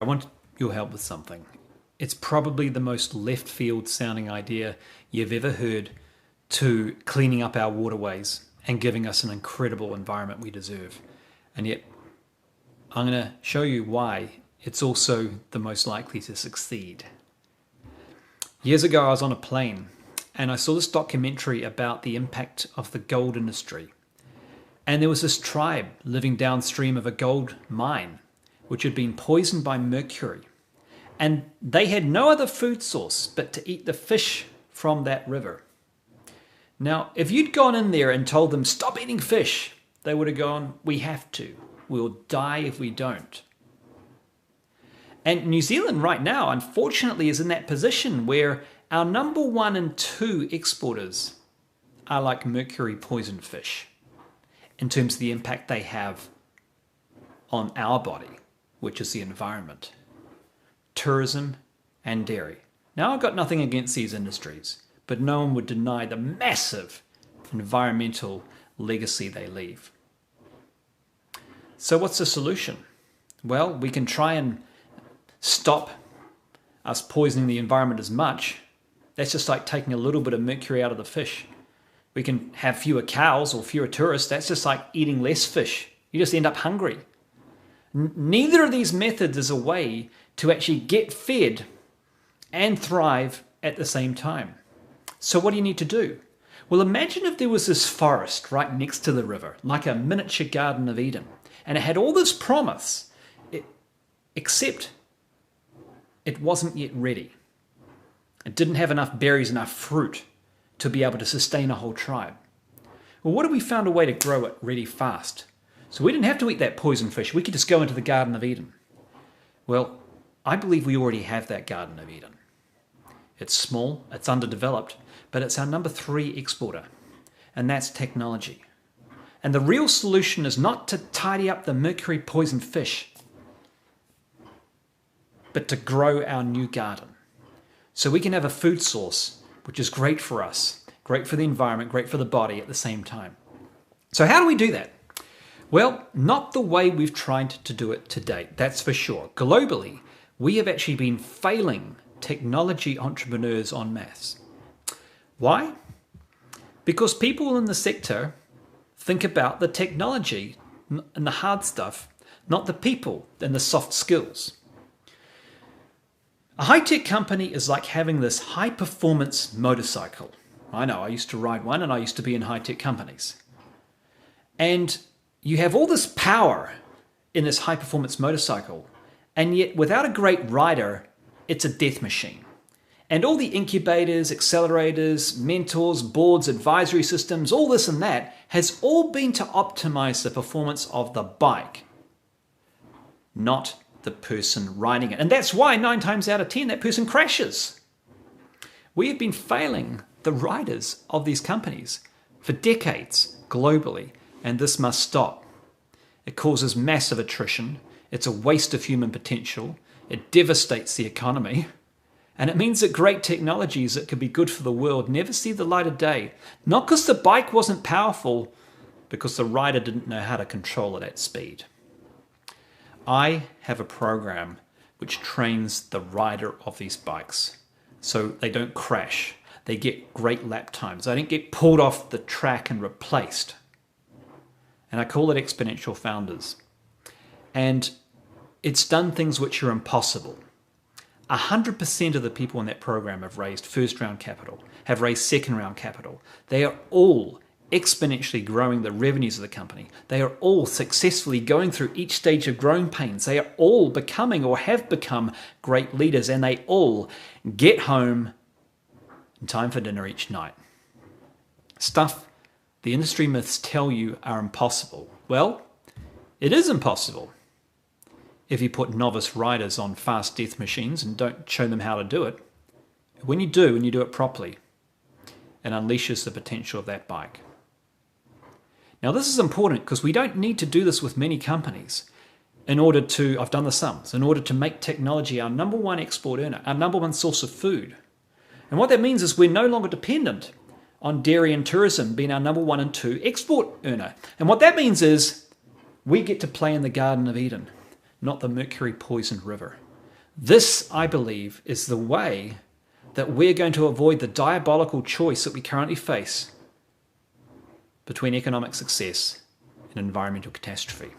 I want your help with something. It's probably the most left field sounding idea you've ever heard to cleaning up our waterways and giving us an incredible environment we deserve. And yet, I'm going to show you why it's also the most likely to succeed. Years ago, I was on a plane and I saw this documentary about the impact of the gold industry. And there was this tribe living downstream of a gold mine, which had been poisoned by mercury. And they had no other food source but to eat the fish from that river. Now, if you'd gone in there and told them, stop eating fish, they would have gone, we have to. We'll die if we don't. And New Zealand right now, unfortunately, is in that position where our number 1 and 2 exporters are like mercury poisoned fish in terms of the impact they have on our body, which is the environment, tourism and dairy. Now, I've got nothing against these industries, but no one would deny the massive environmental legacy they leave. So what's the solution? Well, we can try and stop us poisoning the environment as much. That's just like taking a little bit of mercury out of the fish. We can have fewer cows or fewer tourists. That's just like eating less fish. You just end up hungry. Neither of these methods is a way to actually get fed and thrive at the same time. So what do you need to do? Well, imagine if there was this forest right next to the river, like a miniature Garden of Eden, and it had all this promise, except it wasn't yet ready. It didn't have enough berries, enough fruit to be able to sustain a whole tribe. Well, what if we found a way to grow it really fast? So we didn't have to eat that poison fish. We could just go into the Garden of Eden. Well, I believe we already have that Garden of Eden. It's small, it's underdeveloped, but it's our number 3 exporter, and that's technology. And the real solution is not to tidy up the mercury poisoned fish, but to grow our new garden. So we can have a food source which is great for us, great for the environment, great for the body at the same time. So how do we do that? Well, not the way we've tried to do it to date, that's for sure. Globally, we have actually been failing technology entrepreneurs en masse. Why? Because people in the sector think about the technology and the hard stuff, not the people and the soft skills. A high-tech company is like having this high-performance motorcycle. I know, I used to ride one and I used to be in high-tech companies. And you have all this power in this high-performance motorcycle, and yet without a great rider, it's a death machine. And all the incubators, accelerators, mentors, boards, advisory systems, all this and that has all been to optimize the performance of the bike, not the person riding it. And that's why 9 times out of 10 that person crashes. We have been failing the riders of these companies for decades globally, and this must stop. It causes massive attrition. It's a waste of human potential. It devastates the economy. And it means that great technologies that could be good for the world never see the light of day. Not because the bike wasn't powerful, because the rider didn't know how to control it at speed. I have a program which trains the rider of these bikes so they don't crash. They get great lap times. They don't get pulled off the track and replaced. And I call it Exponential Founders. And it's done things which are impossible. 100% of the people in that program have raised first round capital, have raised second round capital. They are all exponentially growing the revenues of the company. They are all successfully going through each stage of growing pains. They are all becoming or have become great leaders, and they all get home in time for dinner each night. Stuff the industry myths tell you are impossible. Well, it is impossible if you put novice riders on fast death machines and don't show them how to do it. When you do, and you do it properly, it unleashes the potential of that bike. Now, this is important because we don't need to do this with many companies in order to, I've done the sums, in order to make technology our number 1 export earner, our number 1 source of food. And what that means is we're no longer dependent on dairy and tourism being our number 1 and 2 export earner. And what that means is we get to play in the Garden of Eden, not the mercury poisoned river. This, I believe, is the way that we're going to avoid the diabolical choice that we currently face between economic success and environmental catastrophe.